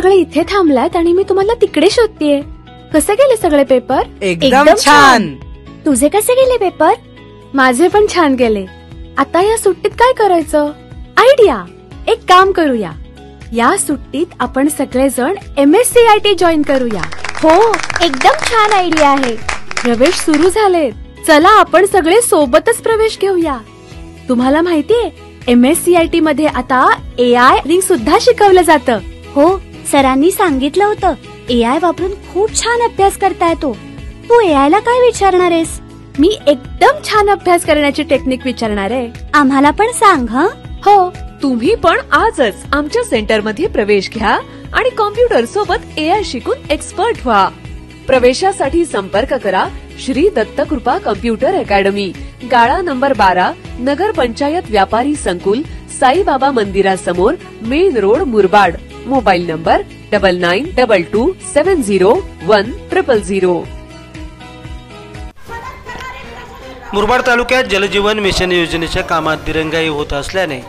सगळे इथे थांबलात आणि मी तुम्हाला तिकडे शोधतेय. कसे गेले सगळे पेपर? एकदम छान. तुझे कसे गेले पेपर? माझे पण छान गेले. आता या सुट्टीत काय करायचं? आयडिया. एक काम करूया, या सुट्टीत आपण सगळेजण MSCIT जॉईन करूया. हो, एकदम छान आयडिया आहे. प्रवेश सुरू झालेत. चला आपण सगळे सोबतच प्रवेश घेऊया. तुम्हाला माहितीये MSCIT मध्ये आता AI सुद्धा शिकवलं जातं. हो, सरांनी सांगितलं होतं. AI वापरून खूप छान अभ्यास करता येतो. तू AI ला काय विचारणार आहेस? मी एकदम छान अभ्यास करण्याची टेक्निक विचारणार आहे. आम्हाला पण सांग. हं? हो, तुम्ही पण आजच आमच्या सेंटर मध्ये प्रवेश घ्या आणि कॉम्प्युटर सोबत AI शिकून एक्सपर्ट व्हा. प्रवेशासाठी संपर्क करा श्री दत्तकृपा कम्प्युटर अकॅडमी, गाळा नंबर 12, नगर पंचायत व्यापारी संकुल, साईबाबा मंदिरासमोर, main road, Murbad. Mobile number 9922701000. Murbad तालुक्यात जलजीवन मिशन योजनेच्या कामात दिरंगाई होत असल्याने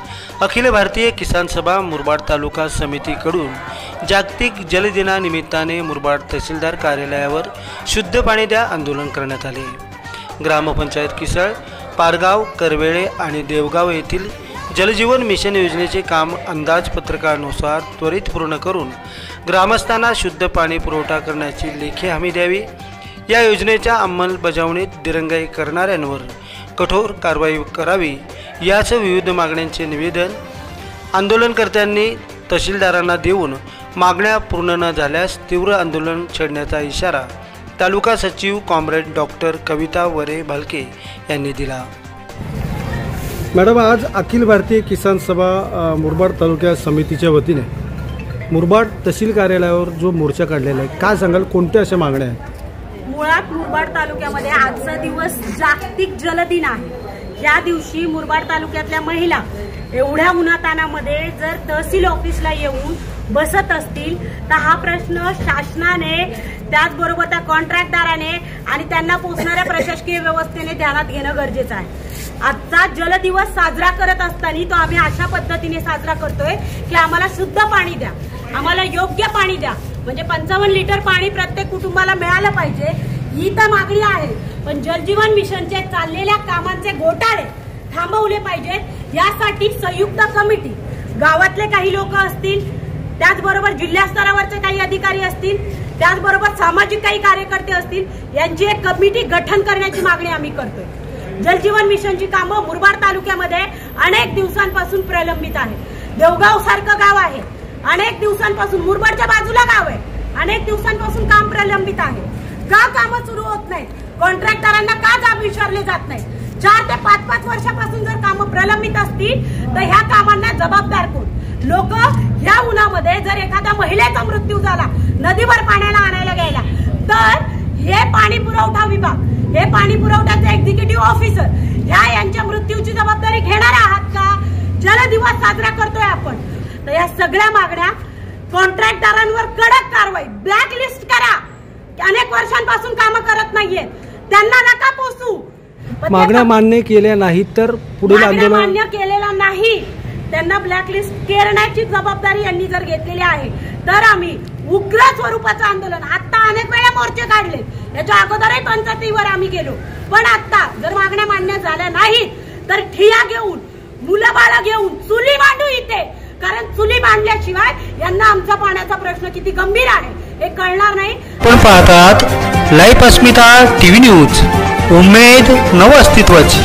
अखिल भारतीय किसान सभा मुरबाड तालुका समितीकडून जागतिक जल दिनानिमित्ताने मुरबाड तहसीलदार कार्यालयावर शुद्ध पाणी द्या आंदोलन करण्यात आले. ग्रामपंचायत किसळ, पारगाव, करवेळे आणि देवगाव येथील जलजीवन मिशन योजनेचे काम अंदाजपत्रकानुसार त्वरित पूर्ण करून ग्रामस्थांना शुद्ध पाणी पुरवठा करण्याची लेखी हमी द्यावी. या योजनेच्या अंमलबजावणीत दिरंगाई करणाऱ्यांवर कठोर कारवाई करावी याच विविध मागण्यांचे निवेदन आंदोलनकर्त्यांनी तहसीलदारांना देऊन मागण्या पूर्ण न झाल्यास तीव्र आंदोलन छेडण्याचा इशारा तालुका सचिव कॉम्रेड डॉक्टर कविता वरे भालके यांनी दिला. मॅडम, आज अखिल भारतीय किसान सभा मुरबाड तालुका समितीच्या वतीने मुरबाड तहसील कार्यालयावर जो मोर्चा काढलेला आहे, काय सांगाल, कोणत्या अशा मागण्या आहेत? मुळात मुरबाड तालुक्यामध्ये आजचा दिवस जागतिक जल दिन आहे. या दिवशी मुरबाड तालुक्यातल्या महिला एवढ्या उन्हातानामध्ये जर तहसील ऑफिसला येऊन बसत असतील तर हा प्रश्न शासनाने, त्याचबरोबर त्या कॉन्ट्रॅक्टदाराने आणि त्यांना पोचणाऱ्या प्रशासकीय व्यवस्थेने ध्यानात घेणं गरजेचं आहे. आजचा जल दिवस साजरा करत असताना तो आम्ही अशा पद्धतीने साजरा करतोय की आम्हाला शुद्ध पाणी द्या, आम्हाला योग्य पाणी द्या. म्हणजे 55 लिटर पाणी प्रत्येक कुटुंबाला मिळालं पाहिजे, ही तर मागणी आहे. पण जलजीवन मिशनचे चाललेल्या कामांचे घोटाळे थांबवले पाहिजेत. यासाठी संयुक्त कमिटी, गावातले काही लोक असतील, त्याचबरोबर जिल्हा स्तरावरचे काही अधिकारी असतील, त्याचबरोबर सामाजिक काही कार्यकर्ते असतील, यांची एक कमिटी गठन करण्याची मागणी आम्ही करतोय. जलजीवन मिशनची कामं मुरबाड तालुक्यामध्ये अनेक दिवसांपासून प्रलंबित आहे. देवगाव सारखं गाव आहे, अनेक दिवसांपासून, मुरबाडच्या बाजूला गाव आहे, अनेक दिवसांपासून काम प्रलंबित आहे. का कामं सुरू होत नाहीत? कॉन्ट्रॅक्टरांना का जाब विचारले जात नाही? 4 ते 5 वर्षापासून जर कामं प्रलंबित असतील तर ह्या कामांना जबाबदार कोण? लोक ह्या उन्हामध्ये जर एखाद्या महिलेचा मृत्यू झाला नदीवर पाण्याला आणायला गेला तर हे पाणी पुरवठा विभाग, हे पाणी पुरवठ्याचे एक्झिक्युटिव्ह ऑफिसर यांच्या मृत्यूची जबाबदारी घेणार आहात का? जल दिवस साजरा करतोय आपण. तर या सगळ्या मागण्या, कॉन्ट्रॅक्टदारांवर कडक कारवाई, ब्लॅकलिस्ट करा. अनेक वर्षांपासून कामं करत नाहीयेत, त्यांना नका पोचू. मागण्या मान्य केल्या नाहीत तर पुढील आंदोलन मान्य केलेला नाही, त्यांना ब्लॅकलिस्ट करण्याची जबाबदारी यांनी जर घेतलेली आहे तर आम्ही उग्र स्वरूपाचं आंदोलन, आता अनेक वेळा मोर्चे काढले, याच्या अगोदरही पंचायतीवर आम्ही गेलो, पण आता जर मागण्या मान्य झाल्या नाहीत तर ठिया घेऊन, मुलं बाळं घेऊन चुली मांडू इथे. कारण चुली मांडल्याशिवाय यांना आमचा पाण्याचा प्रश्न किती गंभीर आहे हे कळणार नाही. पण पाहतात लाईव्ह अस्मिता टीव्ही न्यूज, उमेद नव अस्तित्वाची.